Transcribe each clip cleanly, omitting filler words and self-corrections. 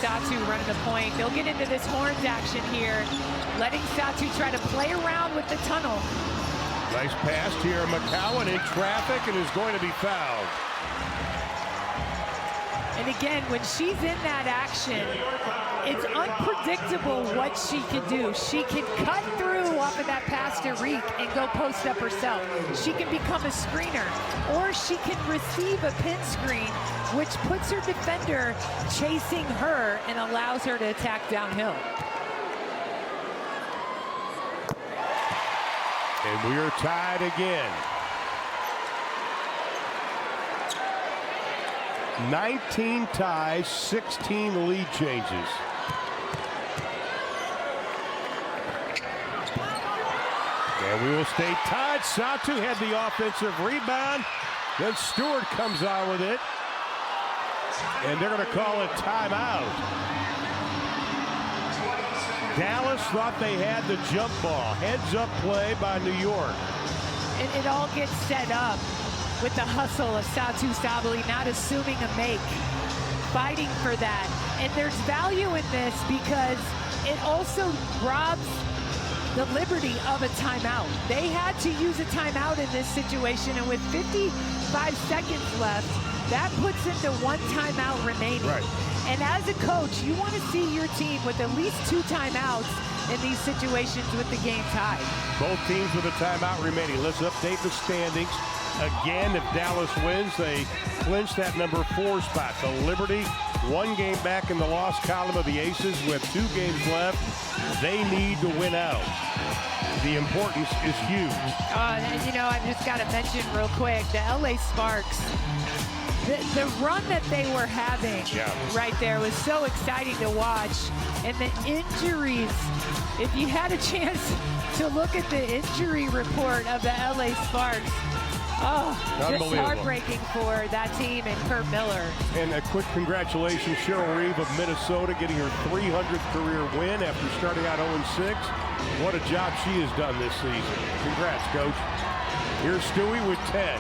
Satu running the point. They'll get into this horns action here, letting Satu try to play around with the tunnel. Nice pass here. McCowan in traffic and is going to be fouled. And again, when she's in that action, it's unpredictable what she can do. She can cut through off of that pass to Reek and go post up herself. She can become a screener, or she can receive a pin screen, which puts her defender chasing her and allows her to attack downhill. And we are tied again. 19 ties, 16 lead changes. And we will stay tied. Satu had the offensive rebound. Then Stewart comes on with it. And they're going to call it timeout. Dallas thought they had the jump ball. Heads up play by New York. And it all gets set up with the hustle of Satu Sabally, not assuming a make, fighting for that. And there's value in this because it also robs the liberty of a timeout. They had to use a timeout in this situation, and with 55 seconds left, that puts into one timeout remaining. Right. And as a coach, you want to see your team with at least 2 timeouts in these situations with the game tied. Both teams with a timeout remaining. Let's update the standings. Again, if Dallas wins, they clinch that number 4 spot. The Liberty, 1 game back in the loss column of the Aces with 2 games left. They need to win out. The importance is huge. And you know, I've just got to mention real quick, the LA Sparks, the run that they were having right there was so exciting to watch. And the injuries, if you had a chance to look at the injury report of the LA Sparks, just heartbreaking for that team and Kurt Miller. And a quick congratulations, Cheryl Reeve of Minnesota, getting her 300th career win after starting out 0-6. What a job she has done this season. Congrats, Coach. Here's Stewie with 10.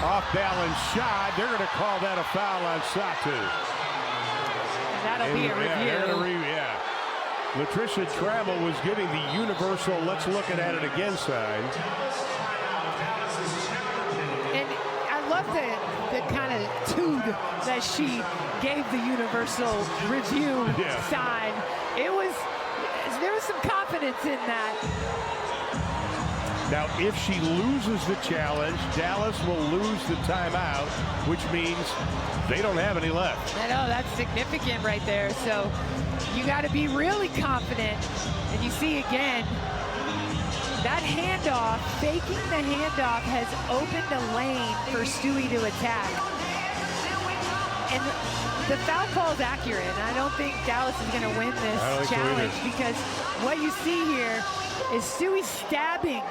Off-balance shot. They're going to call that a foul on Satu. And that'll be a review. Latricia Trammell was giving the universal "let's look at it again" sign. And I love the kind of tood that she gave the universal review sign. There was some confidence in that. Now, if she loses the challenge, Dallas will lose the timeout, which means they don't have any left. I know, that's significant right there. So you got to be really confident. And you see again, that handoff, faking the handoff, has opened a lane for Stewie to attack. And the foul call is accurate. And I don't think Dallas is going to win this challenge because what you see here is Stewie stabbing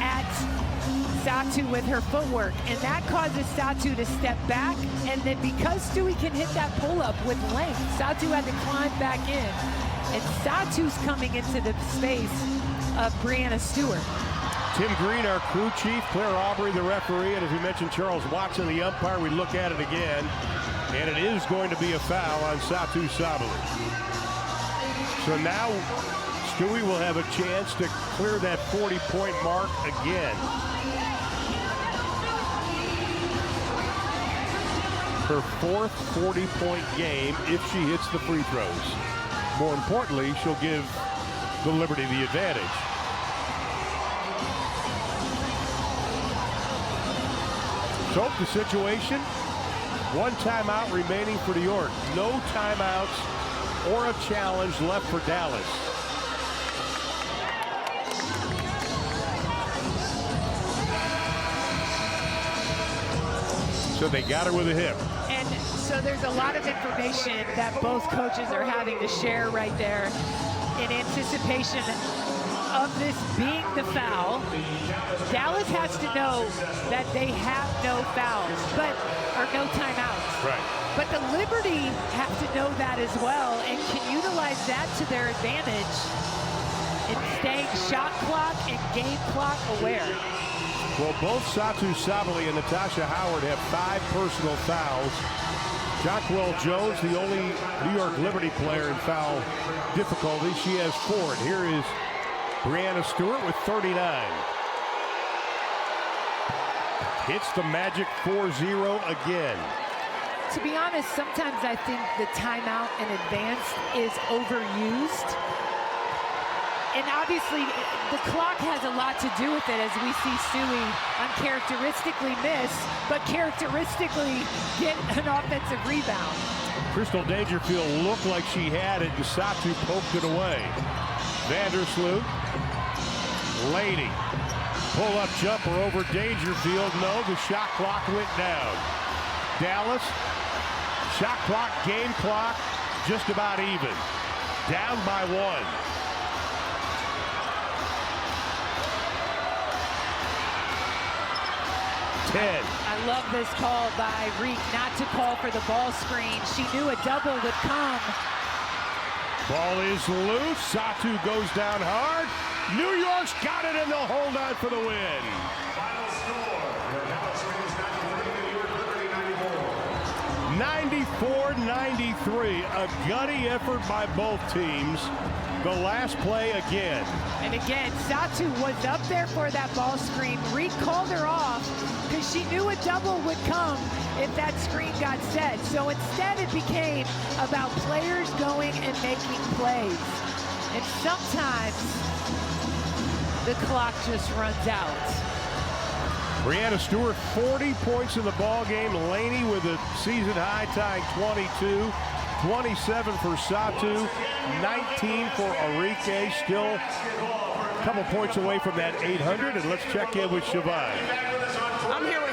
at Satu with her footwork, and that causes Satu to step back, and then because Stewie can hit that pull-up with length, Satu had to climb back in, and Satu's coming into the space of Brianna Stewart. Tim Green, our crew chief, Claire Aubrey, the referee, and as we mentioned, Charles Watson, the umpire. We look at it again, and it is going to be a foul on Satu Sabally. So now Stewie will have a chance to clear that 40-point mark again. Her 4th 40-point game if she hits the free throws. More importantly, she'll give the Liberty the advantage. So the situation, 1 timeout remaining for New York. No timeouts or a challenge left for Dallas. So they got her with a hip. And so there's a lot of information that both coaches are having to share right there in anticipation of this being the foul. Dallas has to know that they have no fouls, or no timeouts. Right. But the Liberty have to know that as well and can utilize that to their advantage in staying shot clock and game clock aware. Well, both Satu Sabally and Natasha Howard have 5 personal fouls. Jonquel Jones, the only New York Liberty player in foul difficulty. She has 4. And here is Breanna Stewart with 39. Hits the magic 4-0 again. To be honest, sometimes I think the timeout in advance is overused. And obviously, the clock has a lot to do with it, as we see Stewie uncharacteristically miss, but characteristically get an offensive rebound. Crystal Dangerfield looked like she had it, and Satu poked it away. Vandersloot. Laney. Pull-up jumper over Dangerfield. No, the shot clock went down. Dallas. Shot clock, game clock, just about even. Down by 1. I love this call by Reek not to call for the ball screen. She knew a double would come. Ball is loose. Satu goes down hard. New York's got it, and they'll hold on for the win. Final score, the Dallas Wings 93. 94-93. A gutty effort by both teams. The last play again. And again, Satu was up there for that ball screen. Reek called her off because she knew a double would come if that screen got set. So instead it became about players going and making plays. And sometimes the clock just runs out. Breanna Stewart, 40 points in the ball game. Laney with a season high, tying 22. 27 for Satu, 19 for Arike. Still a couple points away from that 800. And let's check in with Siobhan. I'm here with